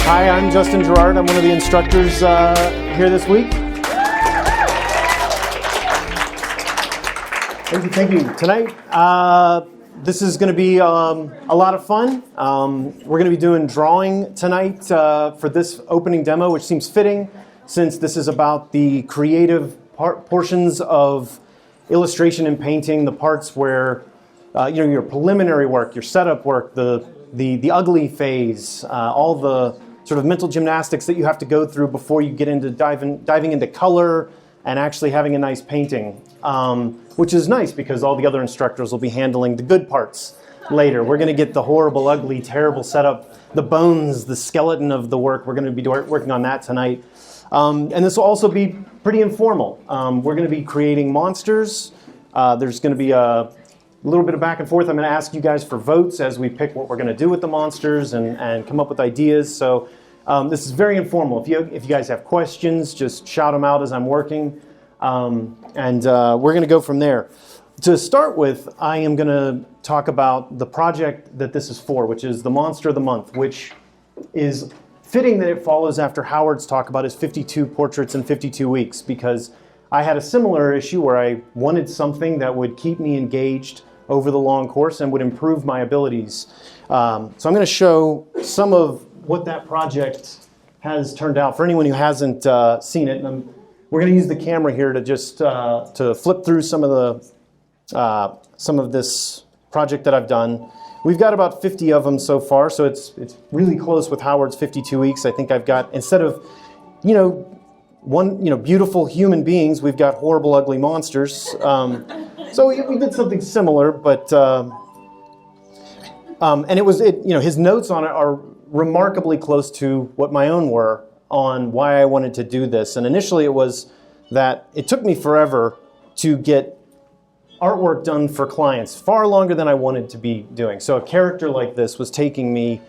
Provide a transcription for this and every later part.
Hi, I'm Justin Gerard. I'm one of the instructors here this week. Thank you. Tonight, this is going to be a lot of fun. We're going to be doing drawing tonight for this opening demo, which seems fitting since this is about the creative portions of illustration and painting, the parts where your preliminary work, your setup work, the ugly phase, all the sort of mental gymnastics that you have to go through before you get into diving into color and actually having a nice painting, which is nice because all the other instructors will be handling the good parts later. We're going to get the horrible, ugly, terrible setup, the bones, the skeleton of the work. We're going to be working on that tonight. And this will also be pretty informal. We're going to be creating monsters. There's going to be a little bit of back and forth. I'm going to ask you guys for votes as we pick what we're going to do with the monsters and come up with ideas. So this is very informal. If you guys have questions, just shout them out as I'm working. And we're going to go from there. To start with, I am going to talk about the project that this is for, which is the Monster of the Month, which is fitting that it follows after Howard's talk about his 52 portraits in 52 weeks, because I had a similar issue where I wanted something that would keep me engaged over the long course and would improve my abilities. So I'm going to show some of what that project has turned out for anyone who hasn't seen it. And we're going to use the camera here to just to flip through some of this project that I've done. We've got about 50 of them so far, so it's really close with Howard's 52 weeks. I think I've got, instead of beautiful human beings, we've got horrible, ugly monsters. So we did something similar, but and his notes on it are remarkably close to what my own were on why I wanted to do this. And initially it was that it took me forever to get artwork done for clients, far longer than I wanted to be doing. So a character like this was taking me,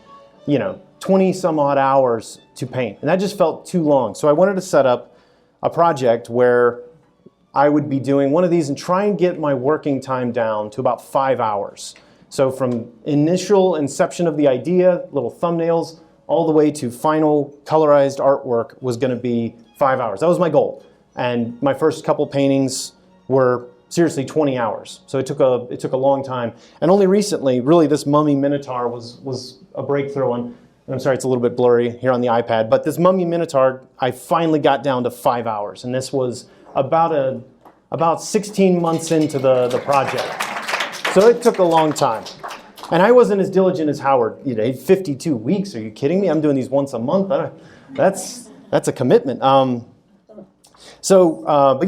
20 some odd hours to paint. And that just felt too long. So I wanted to set up a project where I would be doing one of these and try and get my working time down to about 5 hours. So from initial inception of the idea, little thumbnails, all the way to final colorized artwork was going to be 5 hours. That was my goal. And my first couple paintings were seriously 20 hours. So it took a long time. And only recently, really, this Mummy Minotaur was a breakthrough one. And I'm sorry, it's a little bit blurry here on the iPad, but this Mummy Minotaur, I finally got down to 5 hours. And this was about 16 months into the project. So it took a long time. And I wasn't as diligent as Howard. 52 weeks, are you kidding me? I'm doing these once a month. That's a commitment. But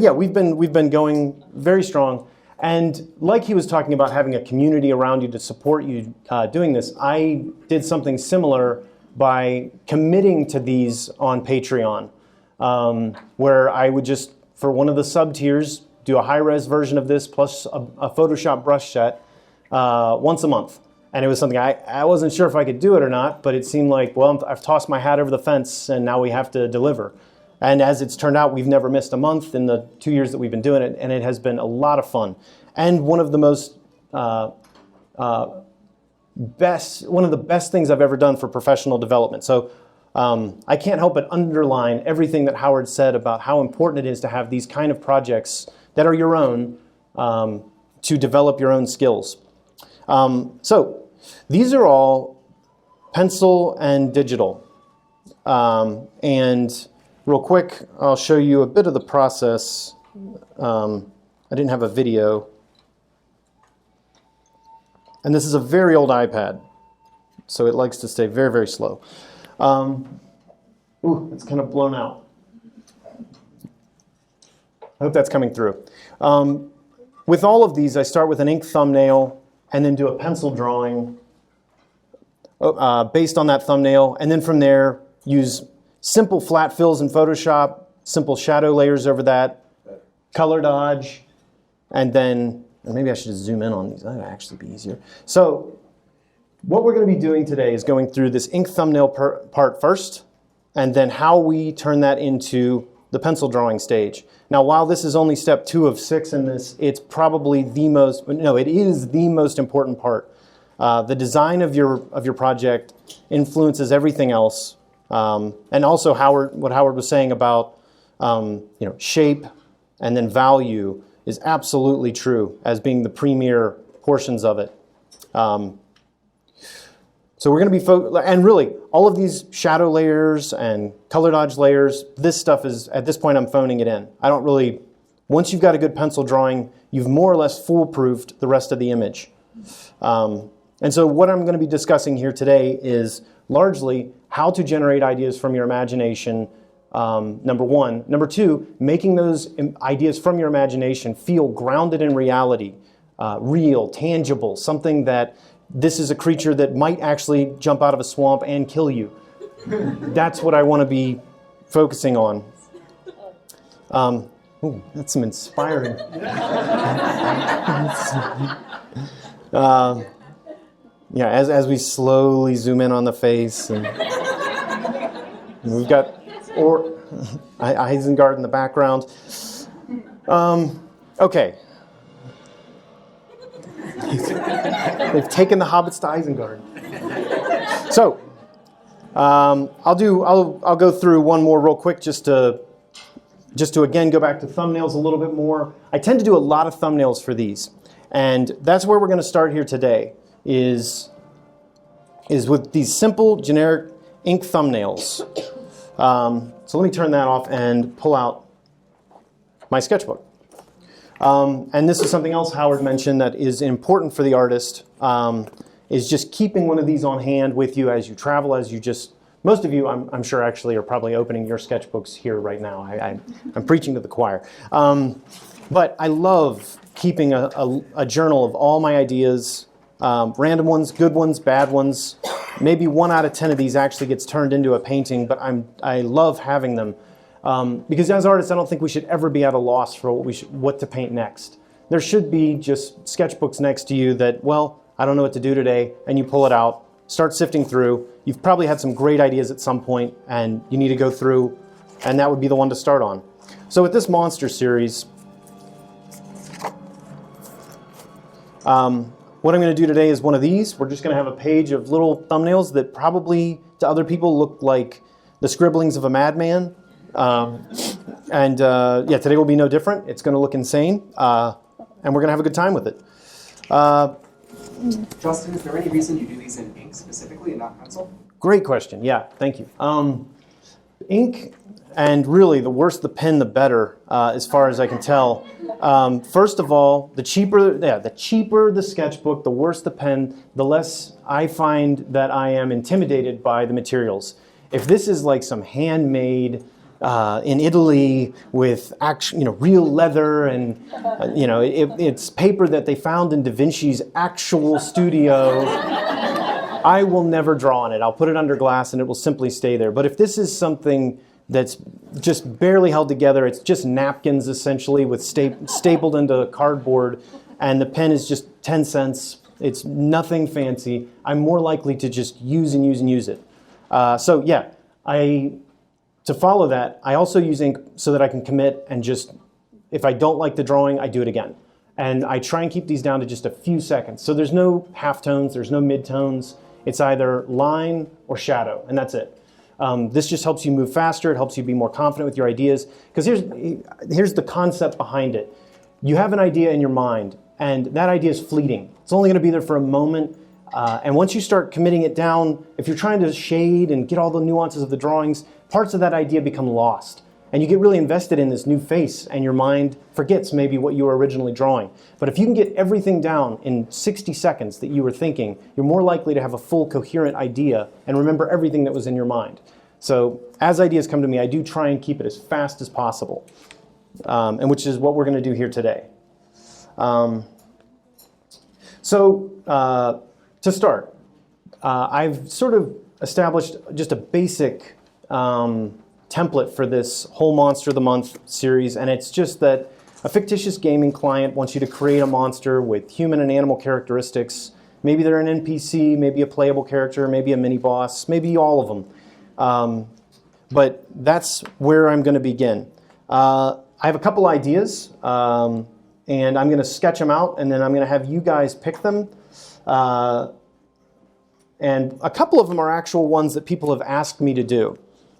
yeah, we've been going very strong. And like he was talking about having a community around you to support you doing this, I did something similar by committing to these on Patreon, where I would just, for one of the sub-tiers, do a high-res version of this plus a Photoshop brush set once a month. And it was something I wasn't sure if I could do it or not, but it seemed like, well, I've tossed my hat over the fence and now we have to deliver. And as it's turned out, we've never missed a month in the 2 years that we've been doing it, and it has been a lot of fun. And one of the best things I've ever done for professional development. So I can't help but underline everything that Howard said about how important it is to have these kind of projects that are your own to develop your own skills. So these are all pencil and digital. And real quick, I'll show you a bit of the process. I didn't have a video. And this is a very old iPad, so it likes to stay very, very slow. Ooh, it's kind of blown out. I hope that's coming through. With all of these, I start with an ink thumbnail and then do a pencil drawing based on that thumbnail. And then from there, use simple flat fills in Photoshop, simple shadow layers over that, color dodge, and then, or maybe I should just zoom in on these. That would actually be easier. So what we're going to be doing today is going through this ink thumbnail part first, and then how we turn that into the pencil drawing stage. Now, while this is only step 2 of 6 in this, it's probably it is the most important part. The design of your project influences everything else. And also what Howard was saying about shape and then value is absolutely true as being the premier portions of it. So we're going to be and really all of these shadow layers and color dodge layers, this stuff is, at this point I'm phoning it in. I don't really, once you've got a good pencil drawing, you've more or less foolproofed the rest of the image. And so what I'm going to be discussing here today is largely how to generate ideas from your imagination, number one. Number two, making those ideas from your imagination feel grounded in reality, real, tangible, something that this is a creature that might actually jump out of a swamp and kill you. That's what I want to be focusing on. Ooh, that's some inspiring. Yeah, as we slowly zoom in on the face, and we've got Isengard in the background. Okay. They've taken the hobbits to Isengard. So, I'll go through one more real quick just to again go back to thumbnails a little bit more. I tend to do a lot of thumbnails for these, and that's where we're going to start here today. Is with these simple generic ink thumbnails. So let me turn that off and pull out my sketchbook. And this is something else Howard mentioned that is important for the artist, is just keeping one of these on hand with you as you travel, most of you, I'm sure, actually are probably opening your sketchbooks here right now. I'm preaching to the choir. But I love keeping a journal of all my ideas, random ones, good ones, bad ones. Maybe 1 out of 10 of these actually gets turned into a painting, but I love having them. Because as artists, I don't think we should ever be at a loss for what to paint next. There should be just sketchbooks next to you that, well, I don't know what to do today, and you pull it out, start sifting through. You've probably had some great ideas at some point, and you need to go through, and that would be the one to start on. So with this monster series, what I'm going to do today is one of these. We're just going to have a page of little thumbnails that probably to other people look like the scribblings of a madman. Yeah, today will be no different. It's going to look insane, and we're going to have a good time with it. Justin, is there any reason you do these in ink specifically and not pencil? Great question. Yeah, thank you. Ink, and really the worse the pen, the better, as far as I can tell. First of all, the cheaper the sketchbook, the worse the pen, the less I find that I am intimidated by the materials. If this is like some handmade in Italy with real leather and it's paper that they found in Da Vinci's actual studio, I will never draw on it. I'll put it under glass and it will simply stay there. But if this is something that's just barely held together, it's just napkins essentially with stapled into cardboard, and the pen is just 10 cents, it's nothing fancy, I'm more likely to just use it. So yeah, to follow that, I also use ink so that I can commit and just, if I don't like the drawing, I do it again. And I try and keep these down to just a few seconds. So there's no halftones, there's no midtones. It's either line or shadow, and that's it. This just helps you move faster. It helps you be more confident with your ideas. Because here's the concept behind it. You have an idea in your mind, and that idea is fleeting. It's only going to be there for a moment. And once you start committing it down, if you're trying to shade and get all the nuances of the drawings, parts of that idea become lost. And you get really invested in this new face, and your mind forgets maybe what you were originally drawing. But if you can get everything down in 60 seconds that you were thinking, you're more likely to have a full, coherent idea and remember everything that was in your mind. So as ideas come to me, I do try and keep it as fast as possible, and which is what we're going to do here today. To start, I've sort of established just a basic template for this whole Monster of the Month series, and it's just that a fictitious gaming client wants you to create a monster with human and animal characteristics. Maybe they're an NPC, maybe a playable character, maybe a mini-boss, maybe all of them. But that's where I'm going to begin. I have a couple ideas, and I'm going to sketch them out, and then I'm going to have you guys pick them. and a couple of them are actual ones that people have asked me to do.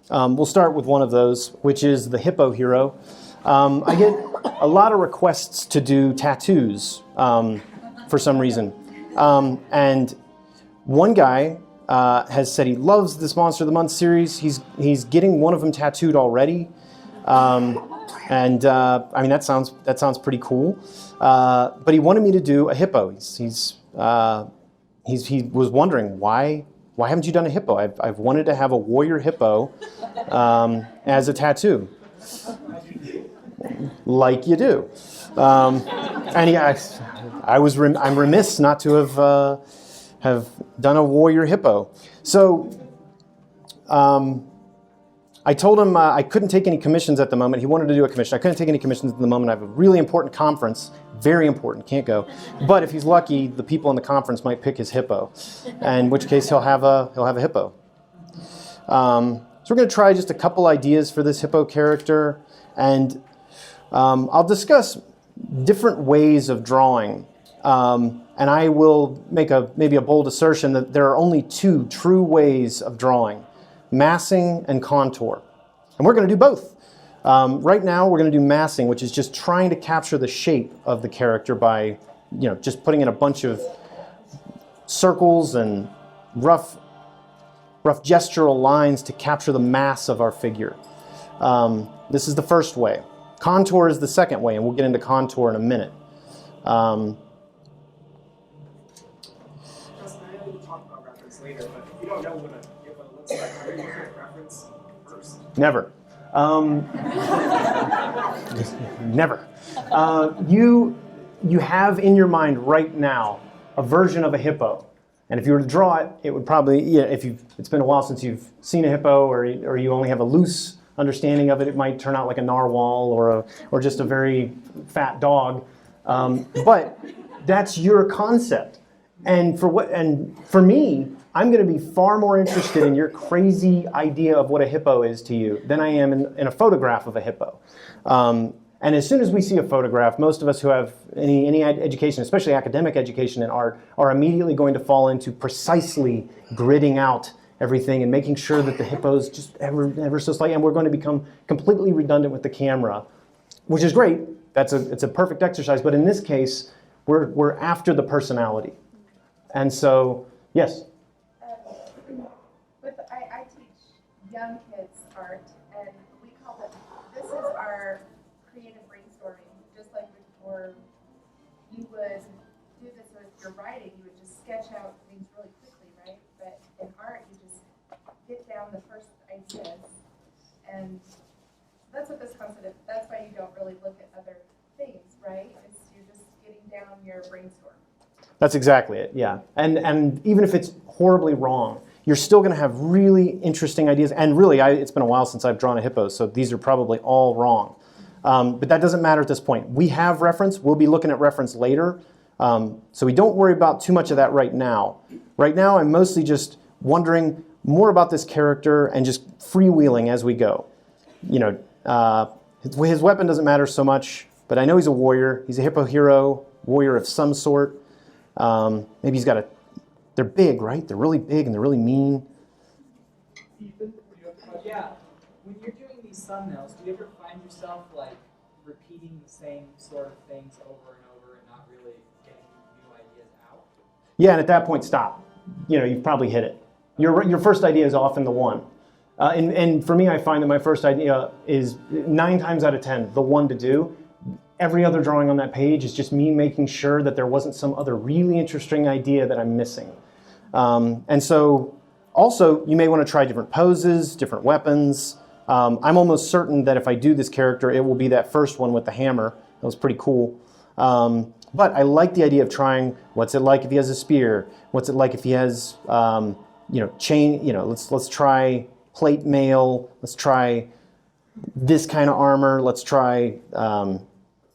We'll start with one of those, which is the hippo hero. I get a lot of requests to do tattoos for some reason. And one guy has said he loves this Monster of the Month series. He's getting one of them tattooed already. I mean, that sounds pretty cool. But he wanted me to do a hippo. He was wondering, why haven't you done a hippo? I've wanted to have a warrior hippo as a tattoo. Like you do. I'm remiss not to have done a warrior hippo. So I told him I couldn't take any commissions at the moment. He wanted to do a commission. I couldn't take any commissions at the moment. I have a really important conference. Very important. Can't go. But if he's lucky, the people in the conference might pick his hippo, in which case he'll have a hippo. So we're going to try just a couple ideas for this hippo character, and I'll discuss different ways of drawing. And I will make maybe a bold assertion that there are only two true ways of drawing: massing and contour. And we're going to do both. Right now we're going to do massing, which is just trying to capture the shape of the character by, just putting in a bunch of circles and rough gestural lines to capture the mass of our figure. This is the first way. Contour is the second way, and we'll get into contour in a minute. Justin, I know we'll talk about reference later, but if you don't know what a hippo looks like, how do you pick reference first? Never. Never. You have in your mind right now a version of a hippo, and if you were to draw it, it would probably, it's been a while since you've seen a hippo, or you only have a loose understanding of it, it might turn out like a narwhal or just a very fat dog. But that's your concept. And for me, I'm going to be far more interested in your crazy idea of what a hippo is to you than I am in a photograph of a hippo. And as soon as we see a photograph, most of us who have any education, especially academic education in art, are immediately going to fall into precisely gridding out everything and making sure that the hippo's just ever so slightly, and we're going to become completely redundant with the camera, which is great. It's a perfect exercise, but in this case, we're after the personality. And so, yes? I teach young kids art, and we call it, this is our creative brainstorming. Just like before, you would do this with your writing, you would just sketch out things really quickly, right? But in art, you just get down the first ideas, and that's what this concept is. That's why you don't really look at other things, right? It's you're just getting down your brainstorm. That's exactly it, yeah. And even if it's horribly wrong, you're still going to have really interesting ideas. And really, it's been a while since I've drawn a hippo, so these are probably all wrong. But that doesn't matter at this point. We have reference. We'll be looking at reference later. So we don't worry about too much of that right now. Right now, I'm mostly just wondering more about this character and just freewheeling as we go. His weapon doesn't matter so much, but I know he's a warrior. He's a hippo hero, warrior of some sort. Maybe he's got they're big, right? They're really big and they're really mean. Ethan, yeah, when you're doing these thumbnails, do you ever find yourself repeating the same sort of things over and over and not really getting new ideas out? Yeah, and at that point, stop. You've probably hit it. Your first idea is often the one. And for me, I find that my first idea is 9 times out of 10 the one to do. Every other drawing on that page is just me making sure that there wasn't some other really interesting idea that I'm missing. And so also, you may want to try different poses, different weapons. I'm almost certain that if I do this character, it will be that first one with the hammer. That was pretty cool. But I like the idea of trying, what's it like if he has a spear? What's it like if he has, chain, let's try plate mail. Let's try this kind of armor. Let's try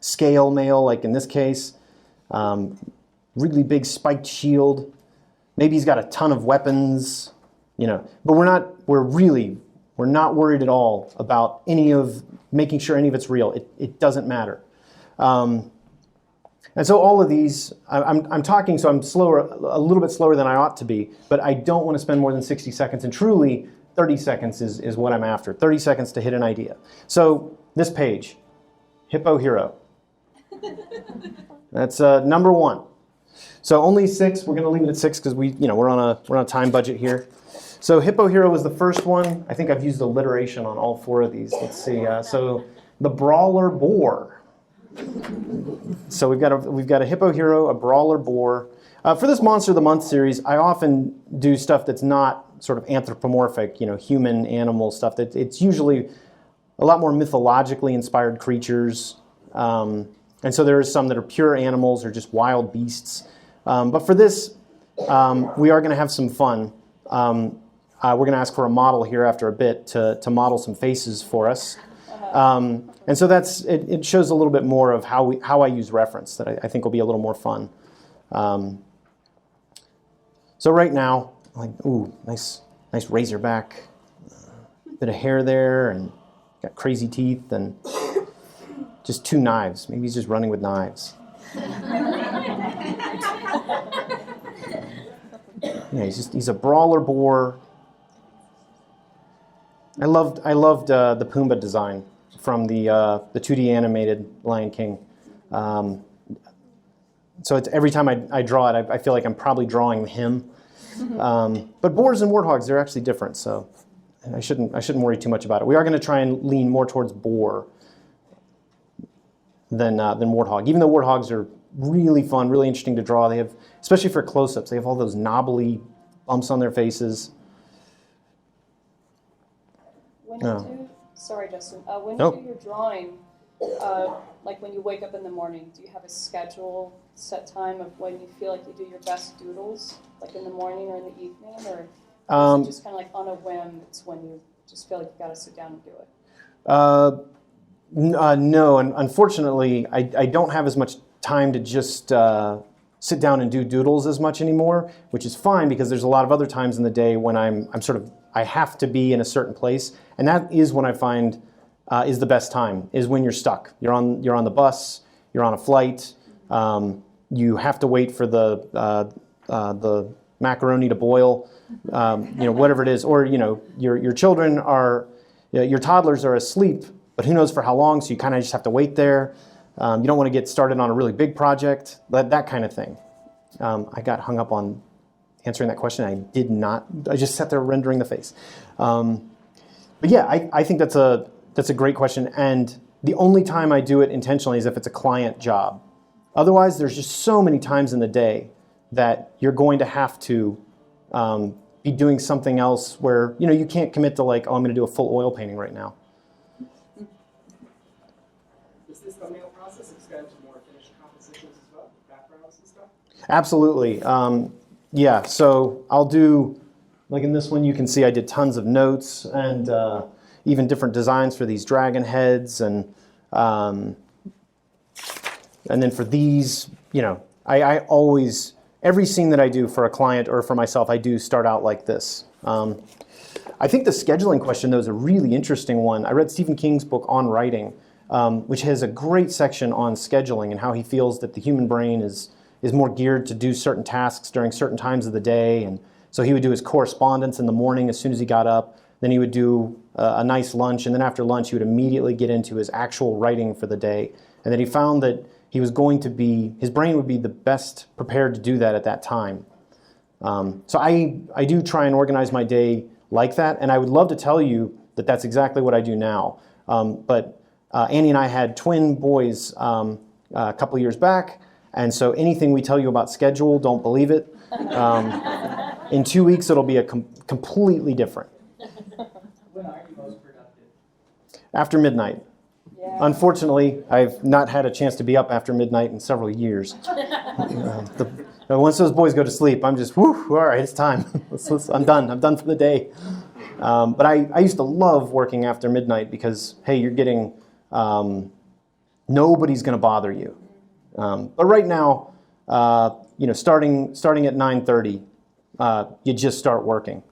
scale mail, like in this case. Really big spiked shield. Maybe he's got a ton of weapons, but we're not worried at all about making sure any of it's real. It doesn't matter. And so all of these, I'm talking, so I'm slower, a little bit slower than I ought to be, but I don't want to spend more than 60 seconds, and truly 30 seconds is what I'm after. 30 seconds to hit an idea. So this page, Hippo Hero. That's number one. So only 6. We're going to leave it at 6 because we're on a time budget here. So Hippo Hero was the first one. I think I've used alliteration on all 4 of these. Let's see. So the Brawler Boar. So we've got a Hippo Hero, a Brawler Boar. For this Monster of the Month series, I often do stuff that's not sort of anthropomorphic, human, animal stuff. That it's usually a lot more mythologically inspired creatures. And so there are some that are pure animals or just wild beasts. But for this, we are going to have some fun. We're going to ask for a model here after a bit to model some faces for us. And so it shows a little bit more of how I use reference that I think will be a little more fun. So right now, nice razorback, bit of hair there, and got crazy teeth, and just 2 knives. Maybe he's just running with knives. Yeah, he's a Brawler Boar. I loved the Pumbaa design from the 2D animated Lion King. So it's every time I draw it, I feel like I'm probably drawing him. But boars and warthogs, they're actually different, so I shouldn't worry too much about it. We are going to try and lean more towards boar than warthog. Even though warthogs are really fun, really interesting to draw. They have, especially for close-ups, they have all those knobbly bumps on their faces. Sorry, Justin. When No. you do your drawing, like when you wake up in the morning, do you have a schedule, set time of when you feel like you do your best doodles, like in the morning or in the evening, or is it just kind of like on a whim? It's when you just feel like you got to sit down and do it. No, and unfortunately, I don't have as much time to just sit down and do doodles as much anymore, which is fine because there's a lot of other times in the day when I have to be in a certain place, and that is when I find is the best time, is when you're stuck. You're on the bus, you're on a flight, you have to wait for the macaroni to boil, whatever it is, or your children are, your toddlers are asleep, but who knows for how long, so you kind of just have to wait there. You don't want to get started on a really big project, that kind of thing. I got hung up on answering that question. I did not. I just sat there rendering the face. But yeah, I think that's a great question. And the only time I do it intentionally is if it's a client job. Otherwise, there's just so many times in the day that you're going to have to be doing something else where you can't commit to I'm going to do a full oil painting right now. Does this thumbnail process extend to more finished compositions as well, backgrounds and stuff? Absolutely. Yeah, so I'll do, like in this one, you can see I did tons of notes and even different designs for these dragon heads. And then for these, I always, every scene that I do for a client or for myself, I do start out like this. I think the scheduling question, though, is a really interesting one. I read Stephen King's book On Writing, which has a great section on scheduling and how he feels that the human brain is more geared to do certain tasks during certain times of the day. And so he would do his correspondence in the morning as soon as he got up. Then he would do a nice lunch. And then after lunch, he would immediately get into his actual writing for the day. And then he found that his brain would be the best prepared to do that at that time. So I do try and organize my day like that. And I would love to tell you that that's exactly what I do now. But Annie and I had twin boys a couple years back. And so anything we tell you about schedule, don't believe it. In 2 weeks, it'll be completely different. When are you most productive? After midnight. Yeah. Unfortunately, I've not had a chance to be up after midnight in several years. Once those boys go to sleep, I'm just, all right, it's time. I'm done. I'm done for the day. But I used to love working after midnight because, hey, you're getting, nobody's going to bother you. But right now, starting at 9:30, you just start working.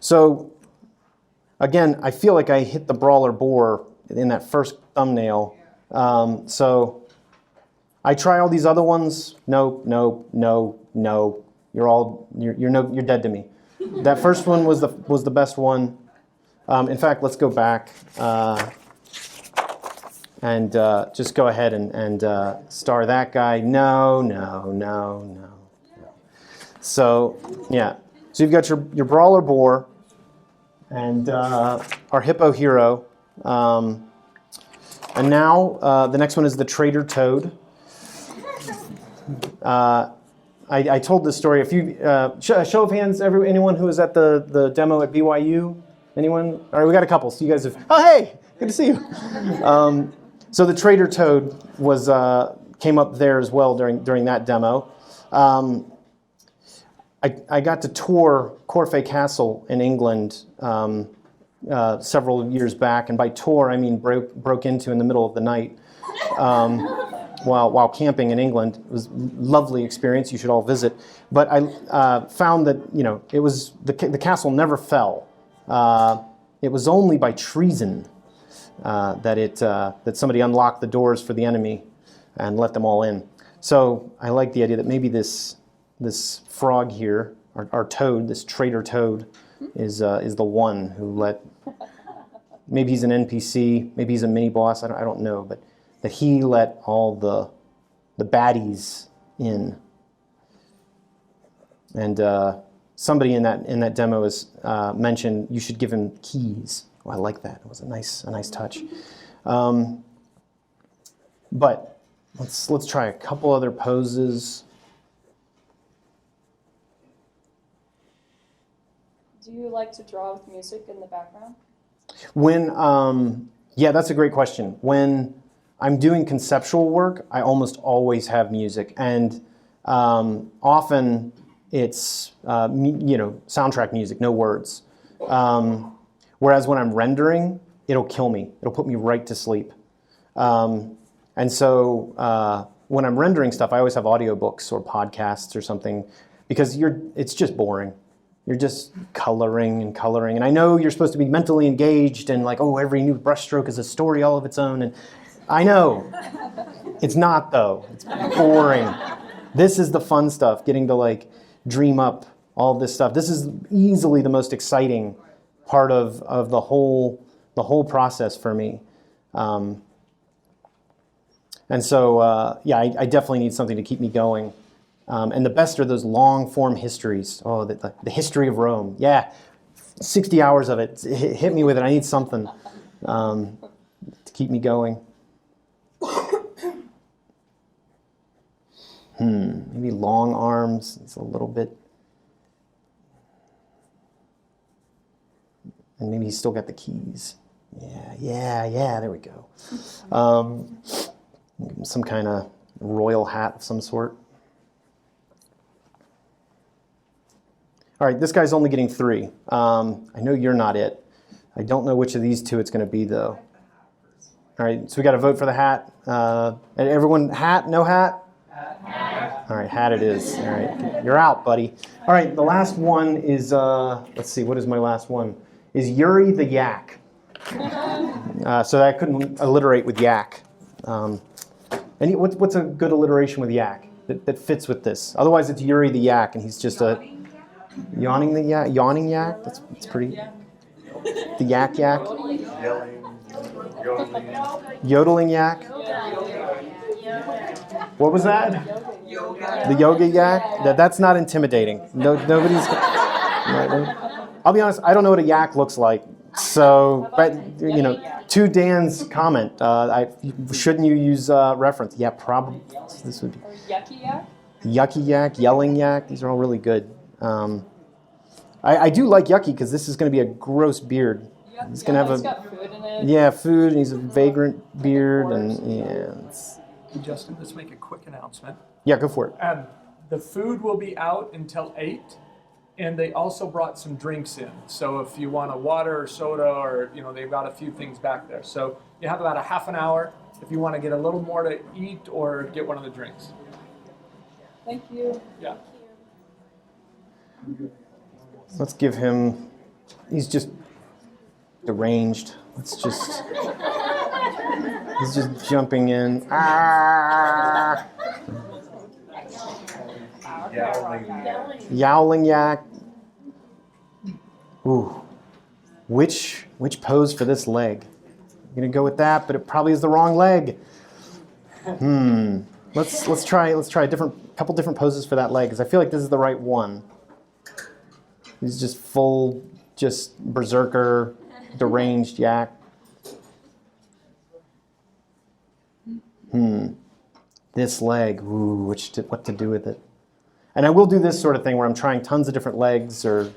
So again, I feel like I hit the brawler boar in that first thumbnail. So I try all these other ones. Nope, nope, no, no. You're dead to me. That first one was the best one. In fact, let's go back and just go ahead and star that guy. No, no, no, no. So yeah, so you've got your brawler boar and our hippo hero, and now the next one is the traitor toad. I told this story. If you show of hands, anyone who was at the demo at BYU, anyone? All right, we got a couple. So you guys have. Oh, hey, good to see you. So the traitor toad came up there as well during that demo. I got to tour Corfe Castle in England several years back, and by tour I mean broke into in the middle of the night while camping in England. It was a lovely experience. You should all visit. But I found that it was the castle never fell. It was only by treason that somebody unlocked the doors for the enemy and let them all in. So I like the idea that maybe this frog here, our toad, this traitor toad, is the one who let. Maybe he's an NPC, maybe he's a mini boss. I don't know, but that he let all the baddies in. And somebody in that demo has mentioned you should give him keys. Oh, I like that. It was a nice touch. But let's try a couple other poses. Do you like to draw with music in the background? Yeah, that's a great question. When I'm doing conceptual work, I almost always have music, and often it's soundtrack music, no words. Whereas when I'm rendering, it'll kill me. It'll put me right to sleep. And so when I'm rendering stuff, I always have audiobooks or podcasts or something, because it's just boring. You're just coloring and coloring. And I know you're supposed to be mentally engaged and like, oh, every new brushstroke is a story all of its own. And I know. It's not, though. It's boring. This is the fun stuff, getting to like dream up all this stuff. This is easily the most exciting part of the whole process for me. And so, I definitely need something to keep me going. And the best are those long-form histories. Oh, the history of Rome. Yeah, 60 hours of it. Hit me with it. I need something to keep me going. Maybe long arms. It's a little bit. And maybe he's still got the keys. Yeah. There we go. Some kind of royal hat of some sort. All right, this guy's only getting 3. I know you're not it. I don't know which of these two it's going to be, though. All right, so we got to vote for the hat. Everyone, hat? No hat? Hat. All right, hat it is. All right, you're out, buddy. All right, the last one is, let's see, what is my last one? Is Yuri the yak. So I couldn't alliterate with yak. What's a good alliteration with yak that fits with this? Otherwise, it's Yuri the yak, and he's just a yawning yak. That's pretty. The yak. Yodeling yak. What was that? The yoga yak. That's not intimidating. Nobody's. I'll be honest. I don't know what a yak looks like. So, but to Dan's comment, shouldn't you use reference? Yeah, probably. This would be. Or yucky yak? Yucky yak, yelling yak. These are all really good. I do like yucky because this is going to be a gross beard. He's going to have it's got food in it. Yeah, food, and he's a vagrant beard, and Justin, let's make a quick announcement. Yeah, go for it. The food will be out until 8, and they also brought some drinks in. So if you want a water or soda, or they've got a few things back there. So you have about a half an hour if you want to get a little more to eat or get one of the drinks. Thank you. Yeah. Let's give him. He's just deranged. He's just jumping in. Ah! Yowling yak. Ooh. Which pose for this leg? I'm gonna go with that, but it probably is the wrong leg. Let's try a couple different poses for that leg, because I feel like this is the right one. He's just full, just berserker, deranged yak. This leg, ooh, what to do with it? And I will do this sort of thing where I'm trying tons of different legs, and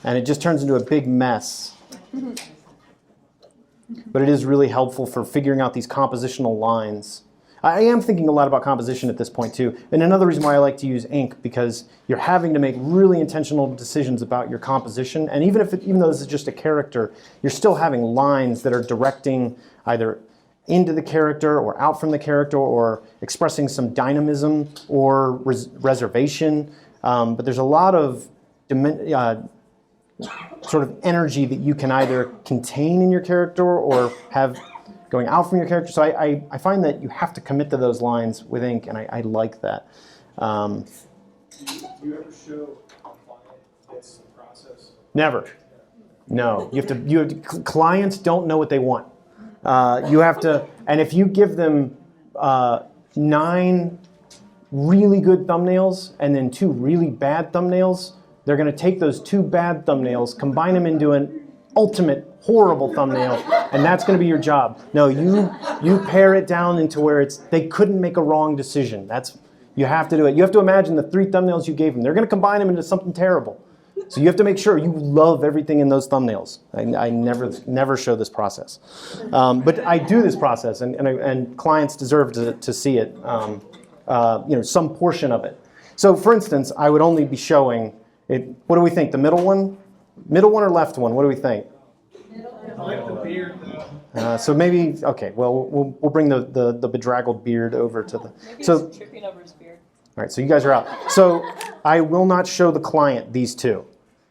it just turns into a big mess. But it is really helpful for figuring out these compositional lines. I am thinking a lot about composition at this point too. And another reason why I like to use ink, because you're having to make really intentional decisions about your composition. And even though this is just a character, you're still having lines that are directing either into the character or out from the character or expressing some dynamism or reservation. But there's a lot of sort of energy that you can either contain in your character or have going out from your character. So I find that you have to commit to those lines with ink, and I like that. Do you ever show a client this process? Never. No. Clients don't know what they want. You have to, and if you give them 9 really good thumbnails and then 2 really bad thumbnails, they're going to take those 2 bad thumbnails, combine them into an ultimate horrible thumbnail, and that's going to be your job. No, you pare it down into where they couldn't make a wrong decision. You have to do it. You have to imagine the 3 thumbnails you gave them. They're going to combine them into something terrible. So you have to make sure you love everything in those thumbnails. I never show this process, but I do this process, and clients deserve to see it. Some portion of it. So, for instance, I would only be showing it. What do we think? The middle one or left one? What do we think? I like the beard though. So maybe okay. Well, we'll bring the bedraggled beard over to the. Maybe So he's tripping over his beard. all right. So you guys are out. So I will not show the client these 2.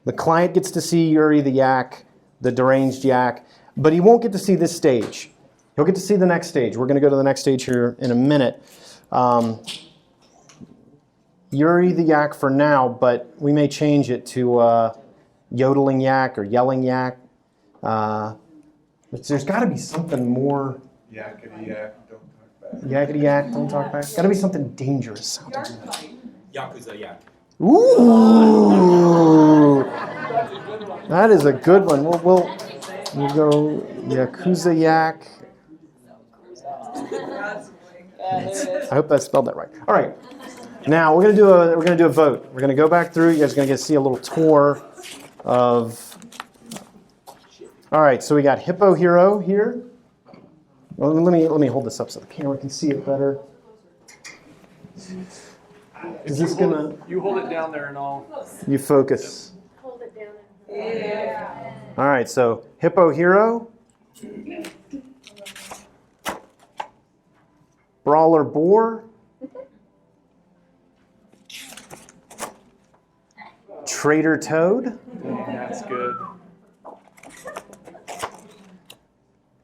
The client gets to see Yuri the yak, the deranged yak, but he won't get to see this stage. He'll get to see the next stage. We're going to go to the next stage here in a minute. Yuri the yak for now, but we may change it to yodeling yak or yelling yak. But there's got to be something more. Yakety yak, don't talk back. Yakety yak, don't talk back. Got to be something dangerous sounding. Yakuza yak. Ooh, that is a good one. We'll go Yakuza yak. I hope I spelled that right. All right. Now we're gonna do a vote. We're gonna go back through. You guys are gonna get to see a little tour of. All right, so we got Hippo Hero here. Well, let me hold this up so the camera can see it better. Is this gonna? You hold it down there and all. You focus. Hold it down. Yeah. All right, so Hippo Hero. Brawler Boar. Trader Toad. That's good.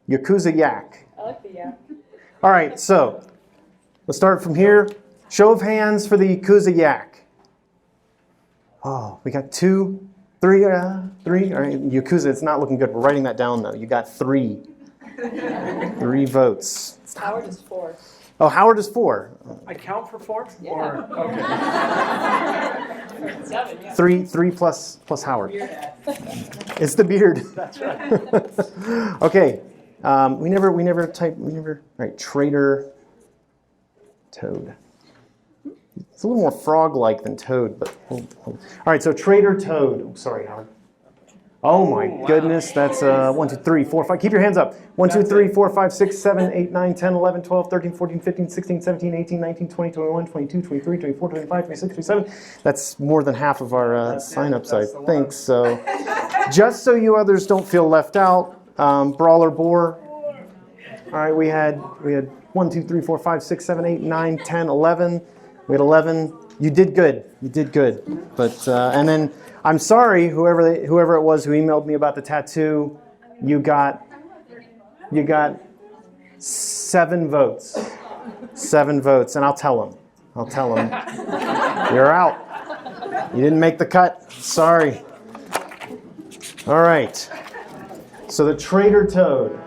Yakuza Yak. I like the yak. All right, so let's start from here. Show of hands for the Yakuza Yak. Oh, we got 2, 3. All right, Yakuza, it's not looking good. We're writing that down, though. You got 3. 3 votes. Howard is 4. Oh, Howard is 4. I count for 4? Yeah. Or, okay. 7, yeah. 3 plus Howard. It's the beard. That's right. Okay. We never. All right, Trader Toad. It's a little more frog-like than Toad, but all right. So Trader Toad. Oh, sorry, Howard. Oh my goodness, that's 1, 2, 3, 4, 5. Keep your hands up. 1, 2, 3, 4, 5, 6, 7, 8, 9, 10, 11, 12, 13, 14, 15, 16, 17, 18, 19, 20, 21, 22, 23, 24, 25, 26, 27. That's more than half of our sign-ups, I think. So just so you others don't feel left out, Brawler Boar. All right, we had 1, 2, 3, 4, 5, 6, 7, 8, 9, 10, 11. We had 11. You did good. But and then I'm sorry, whoever it was who emailed me about the tattoo. You got 7 votes. 7 votes, and I'll tell them. You're out. You didn't make the cut. Sorry. All right. So the Trader Toad.